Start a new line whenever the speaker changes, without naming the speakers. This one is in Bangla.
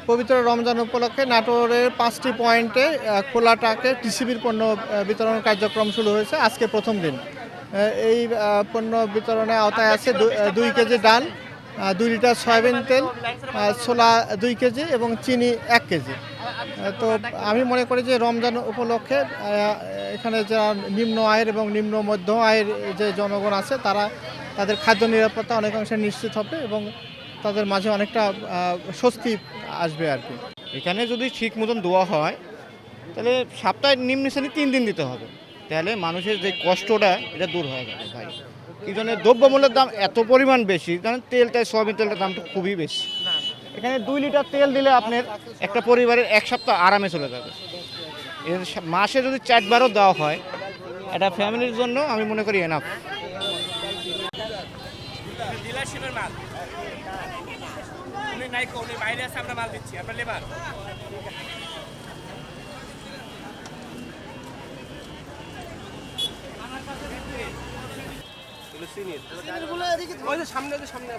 পবিত্র রমজান উপলক্ষে নাটোরের 5টি পয়েন্টে খোলা ট্রাকে টিসিবির পণ্য বিতরণ কার্যক্রম শুরু হয়েছে আজকে প্রথম দিন। এই পণ্য বিতরণের আওতায় আছে 2 কেজি ডাল, 2 লিটার সয়াবিন তেল, ছোলা 2 কেজি এবং চিনি 1 কেজি। তো আমি মনে করি যে রমজান উপলক্ষে এখানে যারা নিম্ন আয়ের এবং নিম্ন মধ্য আয়ের যে জনগণ আছে তাদের খাদ্য নিরাপত্তা অনেকাংশে নিশ্চিত হবে এবং তাদের মাঝে অনেকটা স্বস্তি আসবে আর কি।
এখানে যদি ঠিক মতন দেওয়া হয় তাহলে সপ্তাহে নিম্নশ্রেণী 3 দিন দিতে হবে, তাহলে মানুষের যে কষ্টটা এটা দূর হয়ে যাবে ভাই। এই জন্য দ্রব্যমূল্যের দাম এত পরিমাণ বেশি, কারণ তেলটা সয়াবিন তেলটার দামটা খুবই বেশি। এখানে 2 লিটার তেল দিলে আপনার একটা পরিবারের 1 সপ্তাহ আরামে চলে যাবে। এর মাসে যদি 4 বারও দেওয়া হয় এটা ফ্যামিলির জন্য আমি মনে করি এনাফ।
ডিলারশিপের মাল উনি নাই উনি বাইরে আছে, আমরা মাল দিচ্ছি, আমরা লেবার। সামনে আছে সামনে